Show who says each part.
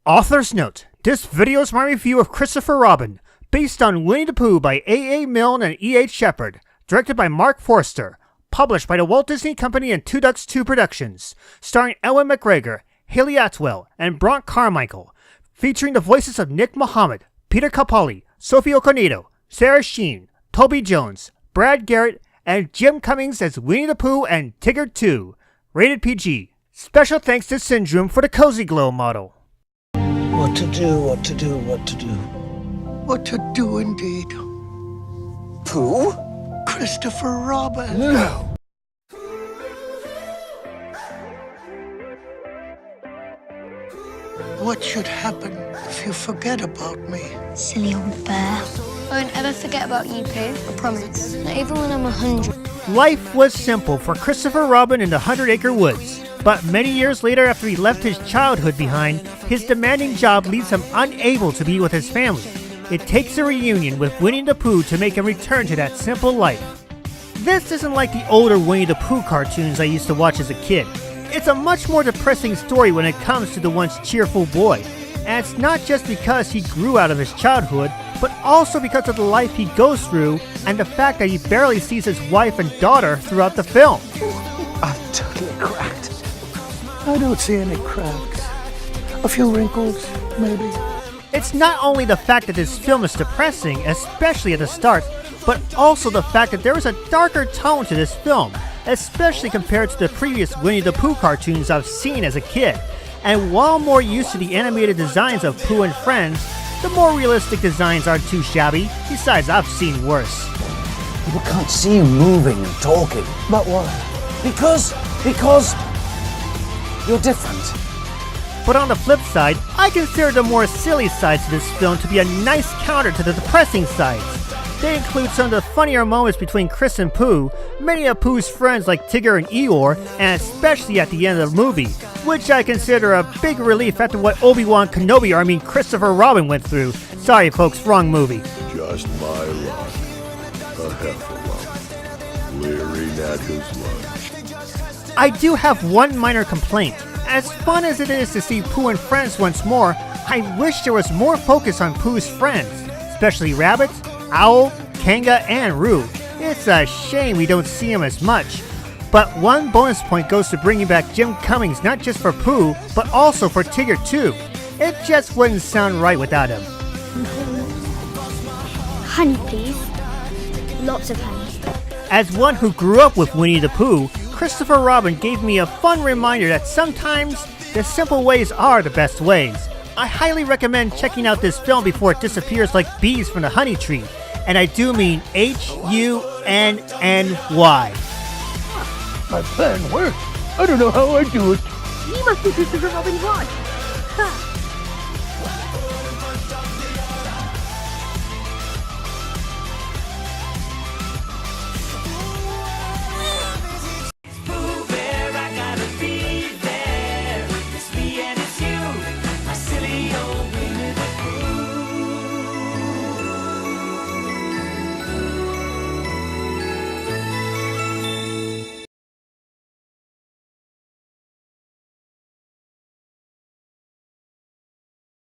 Speaker 1: Author's note, this video is my review of Christopher Robin, based on Winnie the Pooh by A.A. Milne and E.H. Shepard, directed by Mark Forster, published by the Walt Disney Company and Two Ducks 2 Productions, starring Ewan McGregor, Haley Atwell, and Bronk Carmichael, featuring the voices of Nick Mohammed, Peter Capaldi, Sophie Okonedo, Sarah Sheen, Toby Jones, Brad Garrett, and Jim Cummings as Winnie the Pooh and Tigger 2. Rated PG. Special thanks to Syndrome for the Cozy Glow model.
Speaker 2: What to do, what to do, what to do.
Speaker 3: What to do indeed.
Speaker 2: Pooh?
Speaker 3: Christopher Robin.
Speaker 2: No.
Speaker 3: What should happen if you forget about me?
Speaker 4: Silly old bear. I won't ever forget about you, Pooh. I promise. Not even when I'm 100.
Speaker 1: Life was simple for Christopher Robin in the 100-acre woods. But many years later, after he left his childhood behind, his demanding job leaves him unable to be with his family. It takes a reunion with Winnie the Pooh to make him return to that simple life. This isn't like the older Winnie the Pooh cartoons I used to watch as a kid. It's a much more depressing story when it comes to the once cheerful boy. And it's not just because he grew out of his childhood, but also because of the life he goes through and the fact that he barely sees his wife and daughter throughout the film.
Speaker 2: I'm totally cracked.
Speaker 3: I don't see any cracks. A few wrinkles, maybe.
Speaker 1: It's not only the fact that this film is depressing, especially at the start, but also the fact that there is a darker tone to this film, especially compared to the previous Winnie the Pooh cartoons I've seen as a kid. And while more used to the animated designs of Pooh and Friends, the more realistic designs aren't too shabby. Besides, I've seen worse.
Speaker 2: People can't see you moving and talking.
Speaker 3: But why?
Speaker 2: Because you're different.
Speaker 1: But on the flip side, I consider the more silly sides to this film to be a nice counter to the depressing sides. They include some of the funnier moments between Chris and Pooh, many of Pooh's friends like Tigger and Eeyore, and especially at the end of the movie, which I consider a big relief after what Obi-Wan Kenobi, Christopher Robin went through. Sorry folks, wrong movie.
Speaker 5: Just my luck. A heffalump. Leering at his lunch.
Speaker 1: I do have one minor complaint. As fun as it is to see Pooh and Friends once more, I wish there was more focus on Pooh's friends, especially Rabbit, Owl, Kanga, and Roo. It's a shame we don't see him as much. But one bonus point goes to bringing back Jim Cummings not just for Pooh, but also for Tigger too. It just wouldn't sound right without him.
Speaker 4: Honey, please. Lots of honey.
Speaker 1: As one who grew up with Winnie the Pooh, Christopher Robin gave me a fun reminder that sometimes the simple ways are the best ways. I highly recommend checking out this film before it disappears like bees from the honey tree. And I do mean Hunny.
Speaker 3: My plan worked. I don't know how I do it.
Speaker 6: You must be Christopher Robin's wife.